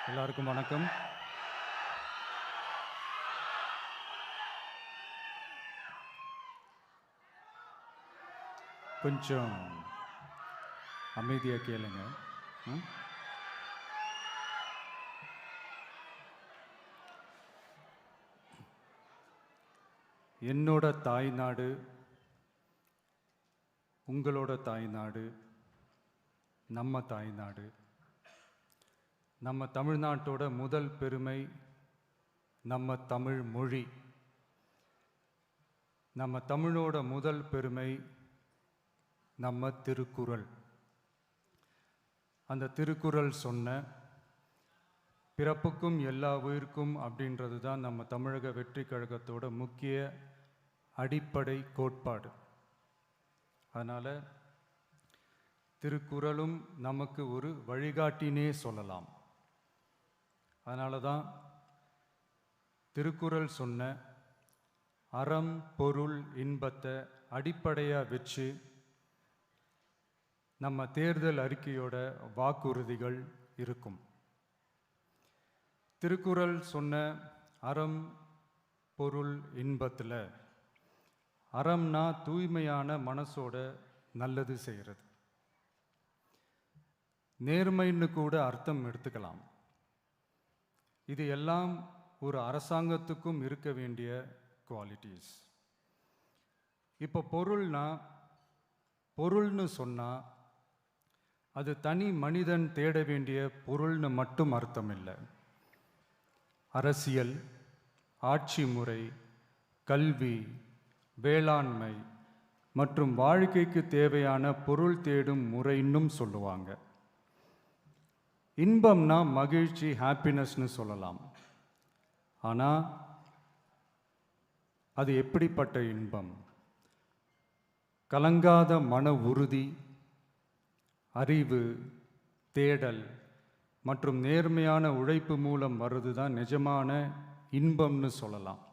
எல்லாருக்கும் வணக்கம். கொஞ்சம் அமைதியாக கேளுங்க. என்னோட தாய்நாடு, உங்களோட தாய்நாடு, நம்ம தாய்நாடு. நம்ம தமிழ்நாட்டோட முதல் பெருமை நம்ம தமிழ் மொழி. நம்ம தமிழோட முதல் பெருமை நம்ம திருக்குறள். அந்த திருக்குறள் சொன்ன பிறப்புக்கும் எல்லா உயிர்க்கும் அப்படின்றது தான் நம்ம தமிழக வெற்றி கழகத்தோட முக்கிய அடிப்படை கோட்பாடு. அதனால் திருக்குறளும் நமக்கு ஒரு வழிகாட்டினே சொல்லலாம். அதனால தான் திருக்குறள் சொன்ன அறம் பொருள் இன்பத்தை அடிப்படையாக வச்சு நம்ம தேர்தல் அறிக்கையோட வாக்குறுதிகள் இருக்கும். திருக்குறள் சொன்ன அறம் பொருள் இன்பத்தில் அறம்னா தூய்மையான மனசோட நல்லது செய்கிறது. நேர்மைன்னு கூட அர்த்தம் எடுத்துக்கலாம். இது எல்லாம் ஒரு அரசாங்கத்துக்கும் இருக்க வேண்டிய குவாலிட்டிஸ். இப்போ பொருள்னு சொன்னால் அது தனி மனிதன் தேட வேண்டிய பொருள்னு மட்டும் அர்த்தம் இல்லை. அரசியல், ஆட்சி முறை, கல்வி, வேளாண்மை மற்றும் வாழ்க்கைக்கு தேவையான பொருள் தேடும் முறைன்னும் சொல்லுவாங்க. இன்பம்னா மகிழ்ச்சி, ஹாப்பினஸ்னு சொல்லலாம். ஆனால் அது எப்படிப்பட்ட இன்பம்? கலங்காத மன உறுதி, அறிவு, தேடல் மற்றும் நேர்மையான உழைப்பு மூலம் வர்றது தான் நிஜமான இன்பம்னு சொல்லலாம்.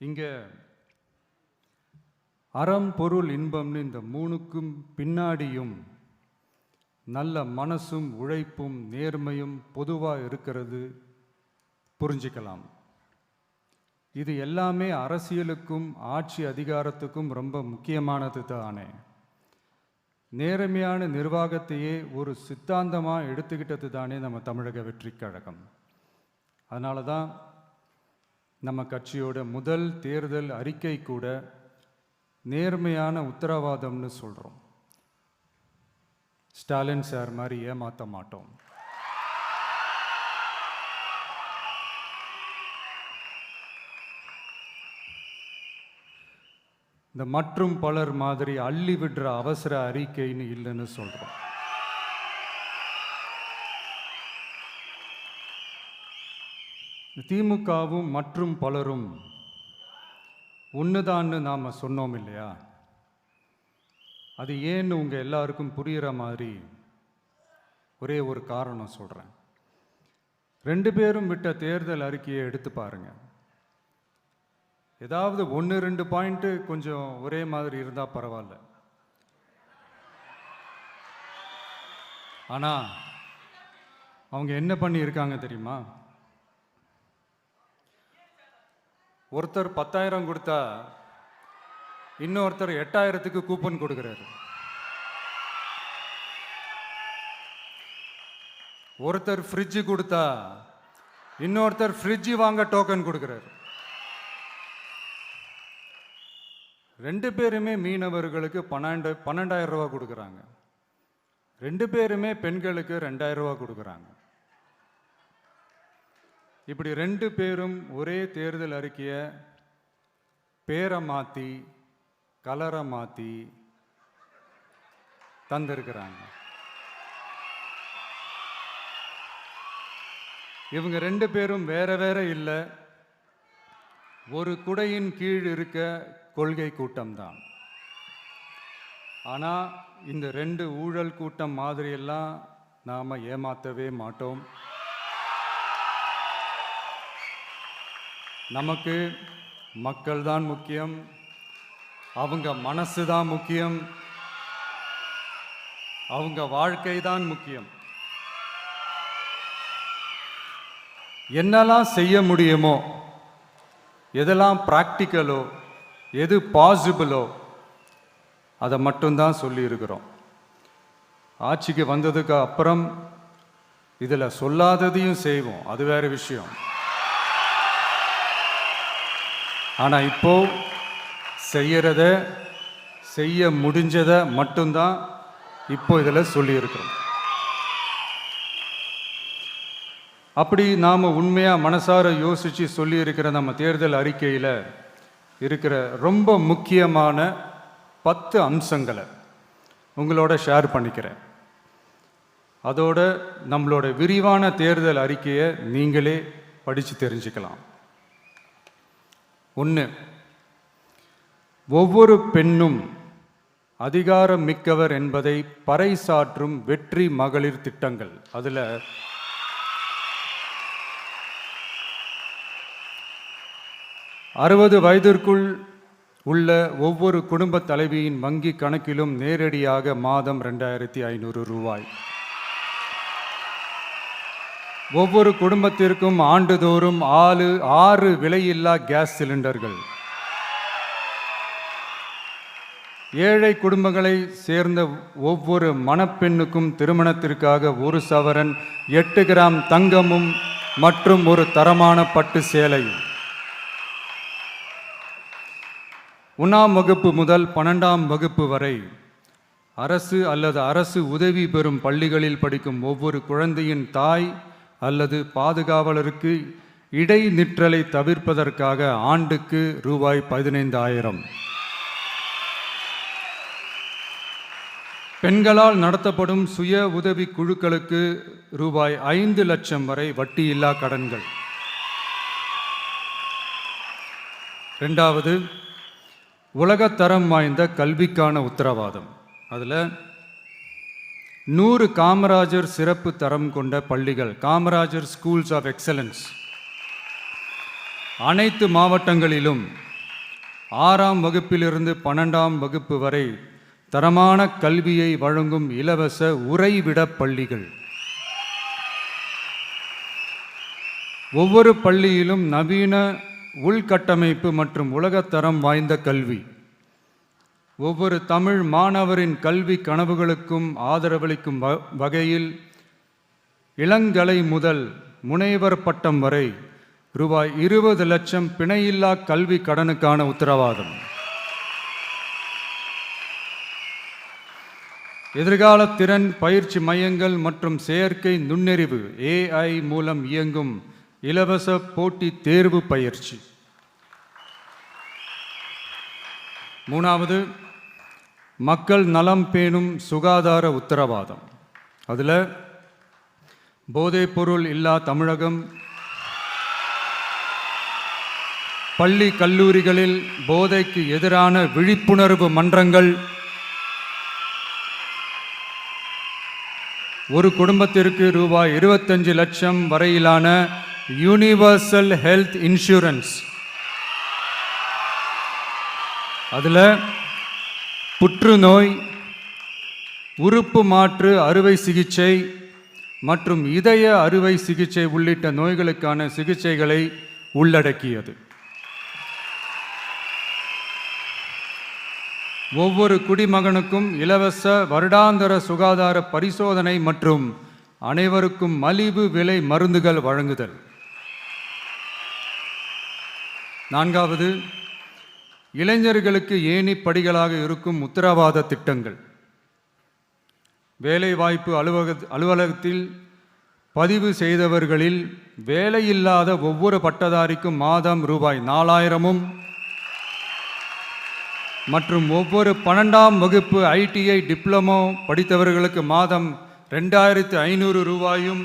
இங்கே அறம் பொருள் இன்பம்னு இந்த மூணுக்கும் பின்னாடியும் நல்ல மனசும் உழைப்பும் நேர்மையும் பொதுவாக இருக்கிறது புரிஞ்சிக்கலாம். இது எல்லாமே அரசியலுக்கும் ஆட்சி அதிகாரத்துக்கும் ரொம்ப முக்கியமானது தானே. நேர்மையான நிர்வாகத்தையே ஒரு சித்தாந்தமாக எடுத்துக்கிட்டது தானே நம்ம தமிழக வெற்றி கழகம். அதனால தான் நம்ம கட்சியோட முதல் தேர்தல் அறிக்கை கூட நேர்மையான உத்தரவாதம்னு சொல்கிறோம். ஸ்டாலின் சார் மாதிரி ஏமாற்ற மாட்டோம். இந்த மற்றும் பலர் மாதிரி அள்ளி விடுற அவசர அறிக்கைன்னு இல்லைன்னு சொல்கிறோம். திமுகவும் மற்றும் பலரும் ஒன்றுதான்னு நாம் சொன்னோம் இல்லையா? அது ஏன்னு உங்கள் எல்லாருக்கும் புரிகிற மாதிரி ஒரே ஒரு காரணம் சொல்கிறேன். 2 பேரும் விட்ட தேர்தல் அறிக்கையை எடுத்து பாருங்கள். ஏதாவது 1-2 பாயிண்ட்டு கொஞ்சம் ஒரே மாதிரி இருந்தால் பரவாயில்ல. ஆனால் அவங்க என்ன பண்ணியிருக்காங்க தெரியுமா? ஒருத்தர் 10,000 கொடுத்தா இன்னொருத்தர் 8,000க்கு கூப்பன் கொடுக்குறாரு. ஒருத்தர் ஃப்ரிட்ஜு கொடுத்தா இன்னொருத்தர் ஃப்ரிட்ஜு வாங்க டோக்கன் கொடுக்குறாரு. 2 பேருமே மீனவர்களுக்கு 12,000 ரூபா கொடுக்குறாங்க. 2 பேருமே பெண்களுக்கு 2,000 ரூபா கொடுக்குறாங்க. இப்படி 2 பேரும் ஒரே தேர்தல் அறிக்கையை பேரை மாற்றி கலரை மாற்றி தந்திருக்கிறாங்க. இவங்க 2 பேரும் வேற வேற இல்லை, ஒரு குடையின் கீழ் இருக்க கொள்கை கூட்டம்தான். ஆனால் இந்த 2 ஊழல் கூட்டம் மாதிரியெல்லாம் நாம் ஏமாற்றவே மாட்டோம். நமக்கு மக்கள் தான் முக்கியம், அவங்க மனசு தான் முக்கியம், அவங்க வாழ்க்கை தான் முக்கியம். என்னெல்லாம் செய்ய முடியுமோ, எதெல்லாம் ப்ராக்டிக்கலோ, எது பாசிபிளோ அதை மட்டும்தான் சொல்லியிருக்கிறோம். ஆட்சிக்கு வந்ததுக்கு அப்புறம் இதில் சொல்லாததையும் செய்வோம், அது வேறு விஷயம். ஆனால் இப்போ செய்யறத, செய்ய முடிஞ்சதை மட்டும்தான் இப்போ இதில் சொல்லியிருக்கிறோம். அப்படி நாம் உண்மையாக மனசார யோசித்து சொல்லியிருக்கிற நம்ம தேர்தல் அறிக்கையில் இருக்கிற ரொம்ப முக்கியமான 10 அம்சங்களை உங்களோட ஷேர் பண்ணிக்கிறேன். அதோட நம்மளோட விரிவான தேர்தல் அறிக்கையை நீங்களே படித்து தெரிஞ்சுக்கலாம். 1, ஒவ்வொரு பெண்ணும் அதிகாரம் மிக்கவர் என்பதை பறைசாற்றும் வெற்றி மகளிர் திட்டங்கள். அதில் 60 வயதிற்குள் உள்ள ஒவ்வொரு குடும்ப தலைவியின் வங்கி கணக்கிலும் நேரடியாக மாதம் 2500 ரூபாய். ஒவ்வொரு குடும்பத்திற்கும் ஆண்டுதோறும் 6 விலையில்லா கேஸ் சிலிண்டர்கள். ஏழை குடும்பங்களை சேர்ந்த ஒவ்வொரு மணப்பெண்ணுக்கும் திருமணத்திற்காக 1 சவரன் 8 கிராம் தங்கமும் மற்றும் ஒரு தரமான பட்டு சேலையும். 1ஆம் வகுப்பு முதல் 12ஆம் வகுப்பு வரை அரசு அல்லது அரசு உதவி பெறும் பள்ளிகளில் படிக்கும் ஒவ்வொரு குழந்தையின் தாய் அல்லது பாதுகாவலருக்கு இடைநிற்றலை தவிர்ப்பதற்காக ஆண்டுக்கு ரூபாய் 15,000. பெண்களால் நடத்தப்படும் சுய உதவி குழுக்களுக்கு ரூபாய் 5 லட்சம் வரை வட்டியில்லா கடன்கள். 2வது, உலகத்தரம் வாய்ந்த கல்விக்கான உத்தரவாதம். அதில் 100 காமராஜர் சிறப்பு தரம் கொண்ட பள்ளிகள், காமராஜர் ஸ்கூல்ஸ் ஆஃப் எக்ஸலன்ஸ், அனைத்து மாவட்டங்களிலும் 6ஆம் வகுப்பிலிருந்து 12ஆம் வகுப்பு வரை தரமான கல்வியை வழங்கும் இலவச உறைவிட பள்ளிகள். ஒவ்வொரு பள்ளியிலும் நவீன உள்கட்டமைப்பு மற்றும் உலகத்தரம் வாய்ந்த கல்வி. ஒவ்வொரு தமிழ் மாணவரின் கல்வி கனவுகளுக்கும் ஆதரவளிக்கும் வகையில் இளங்கலை முதல் முனைவர் பட்டம் வரை ரூபாய் 20 லட்சம் பிணையில்லா கல்வி கடனுக்கான உத்தரவாதம். எதிர்கால திறன் பயிற்சி மையங்கள் மற்றும் செயற்கை நுண்ணறிவு AI மூலம் இயங்கும் இலவச போட்டி தேர்வு பயிற்சி. 3வது, மக்கள் நலம் பேணும் சுகாதார உத்தரவாதம். அதில் போதைப்பொருள் இல்லா தமிழகம், பள்ளி கல்லூரிகளில் போதைக்கு எதிரான விழிப்புணர்வு மன்றங்கள், ஒரு குடும்பத்திற்கு ரூபாய் 25 லட்சம் வரையிலான யூனிவர்சல் ஹெல்த் இன்சூரன்ஸ். அதில் புற்றுநோய், உறுப்பு மாற்று அறுவை சிகிச்சை மற்றும் இதய அறுவை சிகிச்சை உள்ளிட்ட நோய்களுக்கான சிகிச்சைகளை உள்ளடக்கியது. ஒவ்வொரு குடிமகனுக்கும் இலவச வருடாந்திர சுகாதார பரிசோதனை மற்றும் அனைவருக்கும் மலிவு விலை மருந்துகள் வழங்குதல். 4வது, இளைஞர்களுக்கு ஏணி படிகளாக இருக்கும் உத்தரவாத திட்டங்கள். வேலைவாய்ப்பு அலுவலகத்தில் பதிவு செய்தவர்களில் வேலையில்லாத ஒவ்வொரு பட்டதாரிக்கும் மாதம் ரூபாய் 4,000 மற்றும் ஒவ்வொரு 12ஆம் வகுப்பு ITI டிப்ளமோ படித்தவர்களுக்கு மாதம் 2,500 ரூபாயும்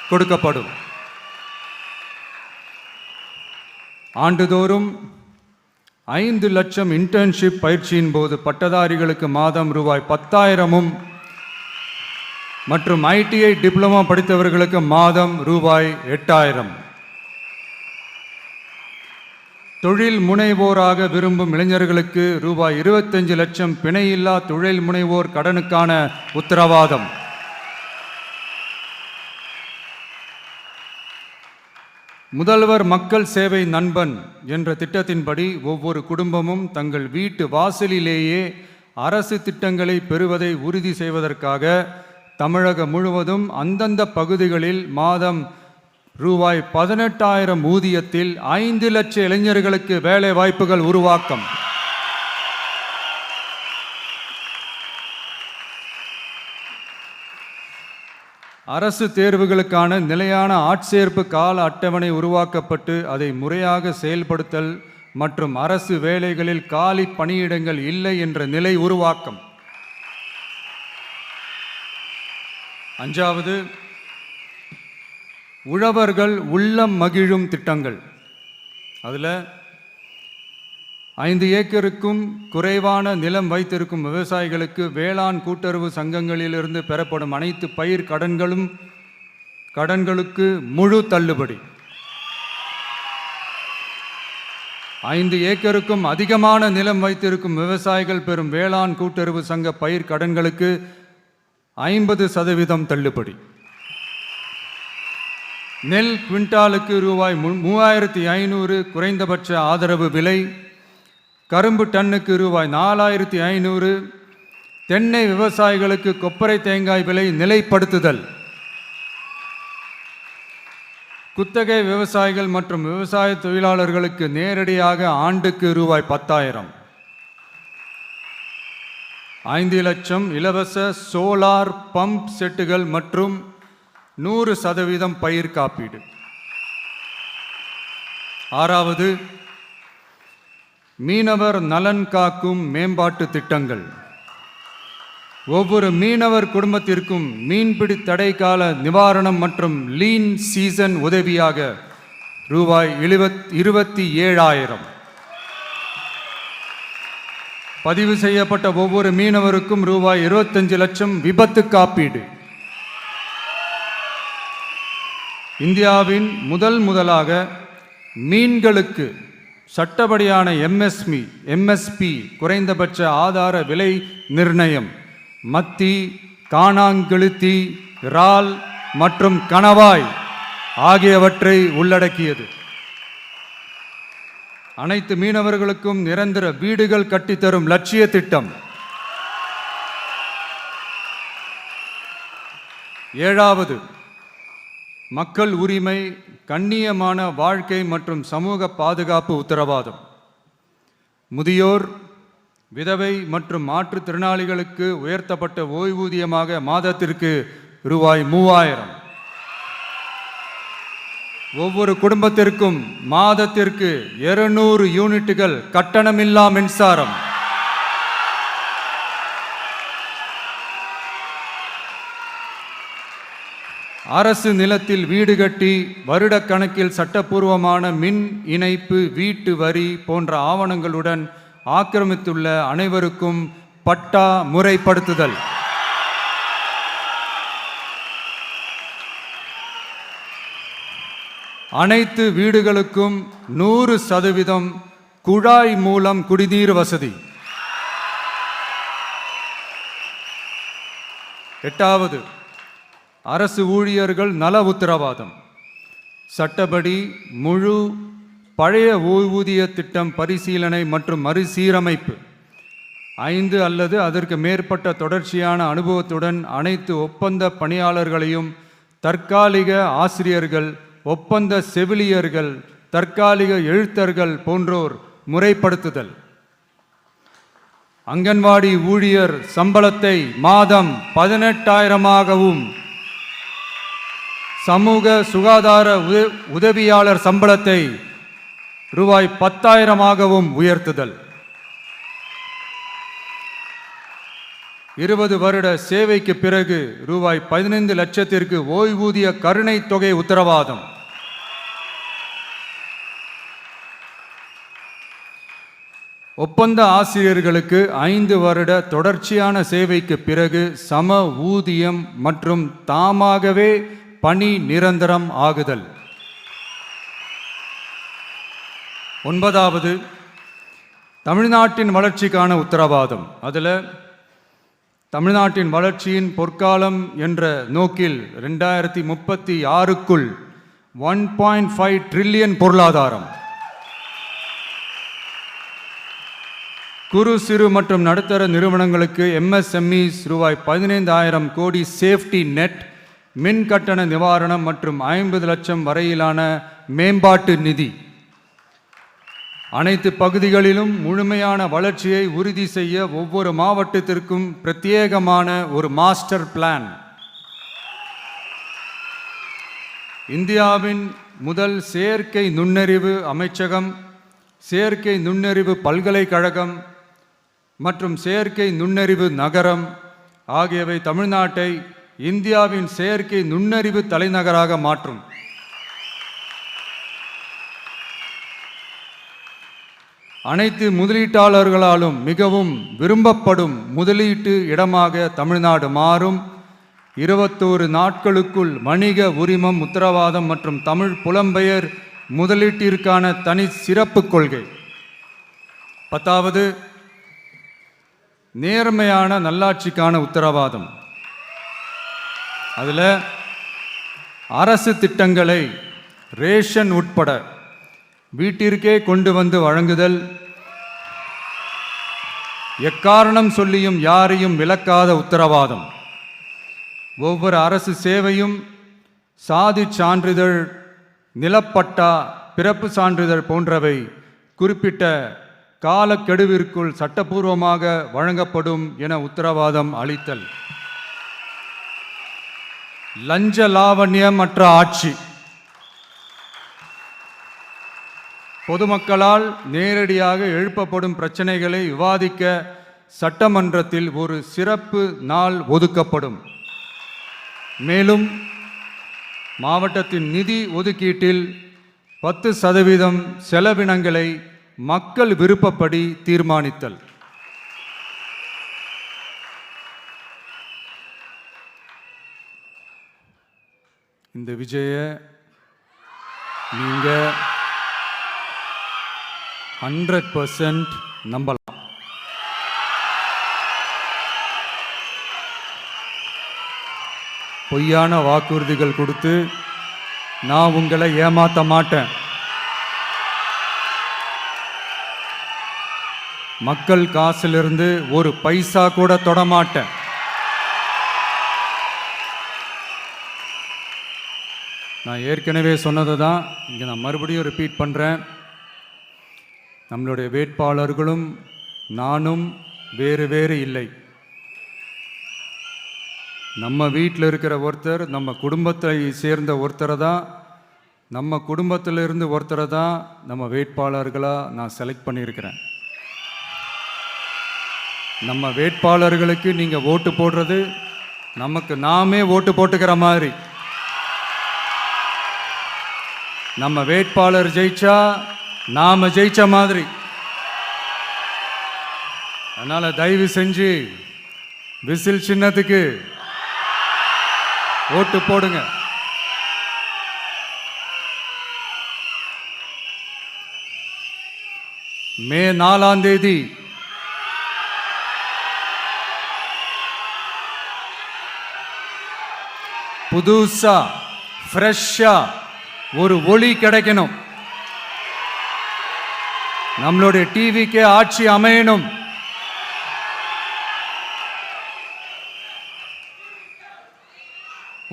கொடுக்கப்படும். ஆண்டுதோறும் 5 லட்சம் இன்டர்ன்ஷிப் பயிற்சியின் போது பட்டதாரிகளுக்கு மாதம் ரூபாய் 10,000 மற்றும் ITI டிப்ளமோ படித்தவர்களுக்கு மாதம் ரூபாய் 8,000. தொழில் முனைவோராக விரும்பும் இளைஞர்களுக்கு ரூபாய் 25 லட்சம் பிணையில்லா தொழில் முனைவோர் கடனுக்கான உத்தரவாதம். முதல்வர் மக்கள் சேவை நண்பன் என்ற திட்டத்தின்படி ஒவ்வொரு குடும்பமும் தங்கள் வீட்டு வாசலிலேயே அரசு திட்டங்களை பெறுவதை உறுதி செய்வதற்காக தமிழகம் முழுவதும் அந்தந்த பகுதிகளில் மாதம் ரூபாய் 18,000 ஊதியத்தில் 5 லட்சம் இளைஞர்களுக்கு வேலை வாய்ப்புகள் உருவாக்கம். அரசு தேர்வுகளுக்கான நிலையான ஆட்சேர்ப்பு கால அட்டவணை உருவாக்கப்பட்டு அதை முறையாக செயல்படுத்தல் மற்றும் அரசு வேலைகளில் காலி பணியிடங்கள் இல்லை என்ற நிலை உருவாக்கம். 5வது, உழவர்கள் உள்ளம் மகிழும் திட்டங்கள். அதில் 5 ஏக்கருக்கும் குறைவான நிலம் வைத்திருக்கும் விவசாயிகளுக்கு வேளாண் கூட்டுறவு சங்கங்களிலிருந்து பெறப்படும் அனைத்து பயிர் கடன்களுக்கு முழு தள்ளுபடி. 5 ஏக்கருக்கும் அதிகமான நிலம் வைத்திருக்கும் விவசாயிகள் பெறும் வேளாண் கூட்டுறவு சங்க பயிர் கடன்களுக்கு 50% தள்ளுபடி. நெல் குவிண்டாலுக்கு ரூபாய் 3,500 குறைந்தபட்ச ஆதரவு விலை. கரும்பு டன்னுக்கு ரூபாய் 4,500. தென்னை விவசாயிகளுக்கு கொப்பரை தேங்காய் விலை நிலைப்படுத்துதல். குத்தகை விவசாயிகள் மற்றும் விவசாய தொழிலாளர்களுக்கு நேரடியாக ஆண்டுக்கு ரூபாய் 10,000. 5 லட்சம் இலவச சோலார் பம்ப் செட்டுகள் மற்றும் 100% பயிர் காப்பீடு. 6வது, மீனவர் நலன் காக்கும் மேம்பாட்டு திட்டங்கள். ஒவ்வொரு மீனவர் குடும்பத்திற்கும் மீன்பிடி தடை கால நிவாரணம் மற்றும் லீன் சீசன் உதவியாக ரூபாய் 27,000. பதிவு செய்யப்பட்ட ஒவ்வொரு மீனவருக்கும் ரூபாய் 25 லட்சம் விபத்து காப்பீடு. இந்தியாவின் முதலாக மீன்களுக்கு சட்டப்படியான எம்எஸ்பி குறைந்தபட்ச ஆதார விலை நிர்ணயம் மத்தி, காணாங்கெழுத்தி, இறால் மற்றும் கணவாய் ஆகியவற்றை உள்ளடக்கியது. அனைத்து மீனவர்களுக்கும் நிரந்தர வீடுகள் கட்டித்தரும் லட்சிய திட்டம். 7வது, மக்கள் உரிமை, கண்ணியமான வாழ்க்கை மற்றும் சமூக பாதுகாப்பு உத்தரவாதம். முதியோர், விதவை மற்றும் மாற்றுத்திறனாளிகளுக்கு உயர்த்தப்பட்ட ஓய்வூதியமாக மாதத்திற்கு ரூபாய் 3,000. ஒவ்வொரு குடும்பத்திற்கும் மாதத்திற்கு 200 யூனிட்டுகள் கட்டணமில்லா மின்சாரம். அரசு நிலத்தில் வீடு கட்டி வருடக்கணக்கில் சட்டப்பூர்வமான மின் இணைப்பு, வீட்டு வரி போன்ற ஆவணங்களுடன் ஆக்கிரமித்துள்ள அனைவருக்கும் பட்டா முறைப்படுத்துதல். அனைத்து வீடுகளுக்கும் 100% குழாய் மூலம் குடிநீர் வசதி. 8வது, அரசு ஊழியர்கள் நல உத்தரவாதம். சட்டப்படி முழு பழைய ஓய்வூதிய திட்டம் பரிசீலனை மற்றும் மறுசீரமைப்பு. 5 அல்லது அதற்கு மேற்பட்ட தொடர்ச்சியான அனுபவத்துடன் அனைத்து ஒப்பந்த பணியாளர்களையும் தற்காலிக ஆசிரியர்கள், ஒப்பந்த செவிலியர்கள், தற்காலிக எழுத்தர்கள் போன்றோர் முறைப்படுத்துதல். அங்கன்வாடி ஊழியர் சம்பளத்தை மாதம் 18,000ஆகவும் சமூக சுகாதார உதவியாளர் சம்பளத்தை ரூபாய் 10,000ஆகவும் உயர்த்துதல். 20 வருட சேவைக்கு பிறகு ரூபாய் 15 லட்சத்திற்கு ஓய்வூதிய கருணை தொகை உத்தரவாதம். ஒப்பந்த ஆசிரியர்களுக்கு 5 வருட தொடர்ச்சியான சேவைக்கு பிறகு சம ஊதியம் மற்றும் தாமாகவே பணி நிரந்தரம் ஆகுதல். 9வது, தமிழ்நாட்டின் வளர்ச்சிக்கான உத்தரவாதம். அதில் தமிழ்நாட்டின் வளர்ச்சியின் பொற்காலம் என்ற நோக்கில் 2036க்குள் 1.5 ட்ரில்லியன் பொருளாதாரம். குறு சிறு மற்றும் நடுத்தர நிறுவனங்களுக்கு MSMEs ரூபாய் 15,000 கோடி சேஃப்டி நெட், மின் கட்டண நிவாரணம் மற்றும் 50 லட்சம் வரையிலான மேம்பாட்டு நிதி. அனைத்து பகுதிகளிலும் முழுமையான வளர்ச்சியை உறுதி செய்ய ஒவ்வொரு மாவட்டத்திற்கும் பிரத்யேகமான ஒரு மாஸ்டர் பிளான். இந்தியாவின் முதல் செயற்கை நுண்ணறிவு அமைச்சகம், செயற்கை நுண்ணறிவு பல்கலைக்கழகம் மற்றும் செயற்கை நுண்ணறிவு நகரம் ஆகியவை தமிழ்நாட்டை இந்தியாவின் செயற்கை நுண்ணறிவு தலைநகராக மாற்றும். அனைத்து முதலீட்டாளர்களாலும் மிகவும் விரும்பப்படும் முதலீட்டு இடமாக தமிழ்நாடு மாறும். 21 நாட்களுக்குள் வணிக உரிமம் உத்தரவாதம் மற்றும் தமிழ் புலம்பெயர் முதலீட்டிற்கான தனி சிறப்பு கொள்கை. 10வது, நேர்மையான நல்லாட்சிக்கான உத்தரவாதம். அதில் அரசு திட்டங்களை ரேஷன் உட்பட வீட்டிற்கே கொண்டு வந்து வழங்குதல், எக்காரணம் சொல்லியும் யாரையும் விலக்காத உத்தரவாதம். ஒவ்வொரு அரசு சேவையும் சாதி சான்றிதழ், நிலப்பட்டா, பிறப்பு சான்றிதழ் போன்றவை குறிப்பிட்ட காலக்கெடுவிற்குள் சட்டப்பூர்வமாக வழங்கப்படும் என உத்தரவாதம் அளித்தல். லஞ்ச லாவண்யமற்ற ஆட்சி. பொதுமக்களால் நேரடியாக எழுப்பப்படும் பிரச்சனைகளை விவாதிக்க சட்டமன்றத்தில் ஒரு சிறப்பு நாள் ஒதுக்கப்படும். மேலும் மாவட்டத்தின் நிதி ஒதுக்கீட்டில் 10% செலவினங்களை மக்கள் விருப்பப்படி தீர்மானித்தல். இந்த விஜய நீங்க 100% நம்பலாம். பொய்யான வாக்குறுதிகள் கொடுத்து நான் உங்களை ஏமாற்ற மாட்டேன். மக்கள் காசிலிருந்து ஒரு பைசா கூட தொடமாட்டேன். நான் ஏற்கனவே சொன்னது தான் இங்கே நான் மறுபடியும் ரிப்பீட் பண்ணுறேன். நம்மளுடைய வேட்பாளர்களும் நானும் வேறு வேறு இல்லை. நம்ம வீட்டில் இருக்கிற ஒருத்தர், நம்ம குடும்பத்தை சேர்ந்த ஒருத்தரை தான், நம்ம குடும்பத்திலிருந்து ஒருத்தரை தான் நம்ம வேட்பாளர்களாக நான் செலக்ட் பண்ணியிருக்கிறேன். நம்ம வேட்பாளர்களுக்கு நீங்கள் ஓட்டு போடுறது நமக்கு நாமே ஓட்டு போட்டுக்கிற மாதிரி. நம்ம வேட்பாளர் ஜெயிச்சா நாம ஜெயிச்ச மாதிரி. அதனால தயவு செஞ்சு விசில் சின்னத்துக்கு ஓட்டு போடுங்க. மே 4ஆம் தேதி புதுசா ஃப்ரெஷ்ஷா ஒரு ஒளி கிடைக்கணும். நம்மளுடைய டிவிக்கே ஆட்சி அமையணும்.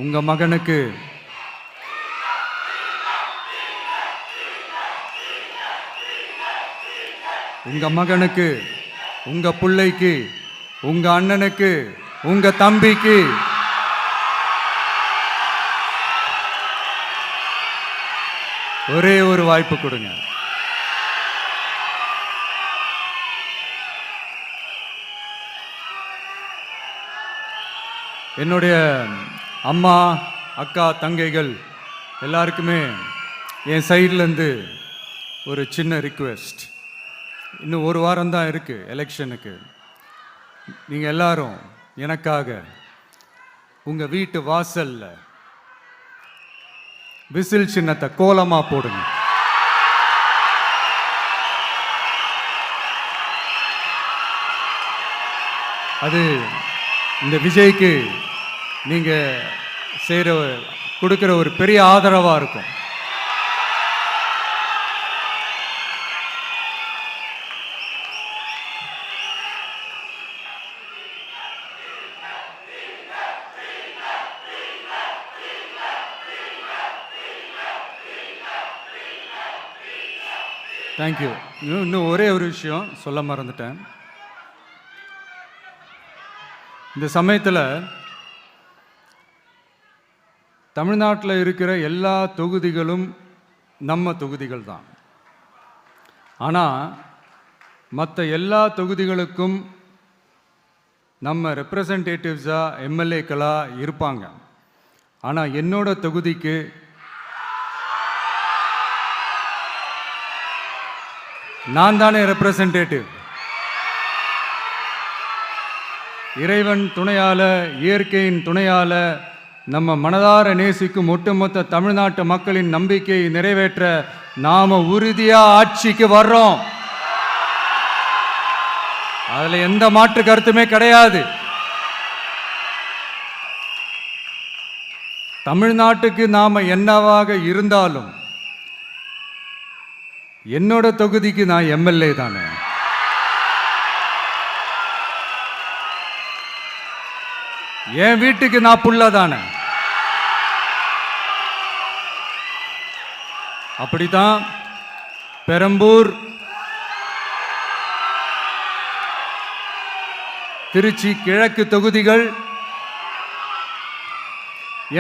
உங்க மகனுக்கு உங்க பிள்ளைக்கு, உங்க அண்ணனுக்கு, உங்க தம்பிக்கு ஒரே ஒரு வாய்ப்பு கொடுங்க. என்னுடைய அம்மா, அக்கா, தங்கைகள் எல்லாருக்குமே என் சைட்லேருந்து ஒரு சின்ன ரிக்வெஸ்ட். இன்னும் ஒரு வாரம் தான் இருக்குது எலெக்ஷனுக்கு. நீங்கள் எல்லாரும் எனக்காக உங்கள் வீட்டு வாசலில் விசில் சின்னத்தை கோலமாக போடுங்க. அது இந்த விஜய்க்கு நீங்கள் கொடுக்குற ஒரு பெரிய ஆதரவாக இருக்கும். தேங்க்யூ. இன்னும் ஒரே ஒரு விஷயம் சொல்ல மறந்துட்டேன். இந்த சமயத்தில் தமிழ்நாட்டில் இருக்கிற எல்லா தொகுதிகளும் நம்ம தொகுதிகள் தான். ஆனால் மற்ற எல்லா தொகுதிகளுக்கும் நம்ம ரெப்ரசன்டேட்டிவ்ஸாக எம்எல்ஏக்களாக இருப்பாங்க. ஆனால் என்னோட தொகுதிக்கு நான் தானே ரெப்ரசன்டேட்டிவ். இறைவன் துணையால, இயற்கையின் துணையால, நம்ம மனதார நேசிக்கும் ஒட்டுமொத்த தமிழ்நாட்டு மக்களின் நம்பிக்கையை நிறைவேற்ற நாம உறுதியா ஆட்சிக்கு வர்றோம். அதுல எந்த மாற்று கருத்துமே கிடையாது. தமிழ்நாட்டுக்கு நாம என்னவாக இருந்தாலும் என்னோட தொகுதிக்கு நான் எம்எல்ஏ தானே. என் வீட்டுக்கு நான் புள்ள தானே. அப்படித்தான் பெரம்பூர், திருச்சி கிழக்கு தொகுதிகள்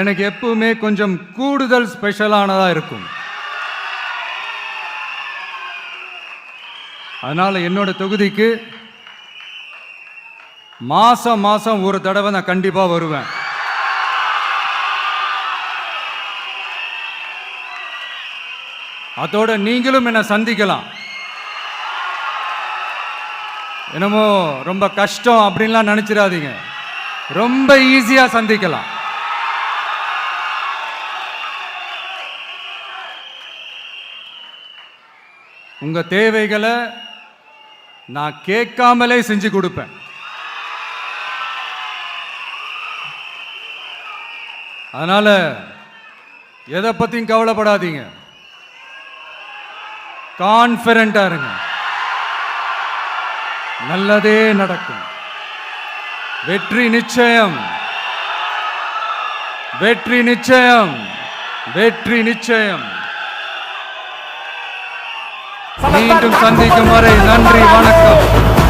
எனக்கு எப்பவுமே கொஞ்சம் கூடுதல் ஸ்பெஷலானதா இருக்கும். அதனால என்னோட தொகுதிக்கு மாசம் மாசம் ஒரு தடவை நான் கண்டிப்பா வருவேன். அதோட நீங்களும் என்ன சந்திக்கலாம். என்னமோ ரொம்ப கஷ்டம் அப்படின்லாம் நினைச்சிடாதீங்க. ரொம்ப ஈஸியா சந்திக்கலாம். உங்க தேவைகளை நான் கேட்காமலே செஞ்சு கொடுப்பேன். அதனால எதை பத்தியும் கவலைப்படாதீங்க. கான்ஃபிடென்ட்டா இருங்க. நல்லதே நடக்கும். வெற்றி நிச்சயம், வெற்றி நிச்சயம், வெற்றி நிச்சயம். மீண்டும் சந்திக்கும் வரை நன்றி, வணக்கம்.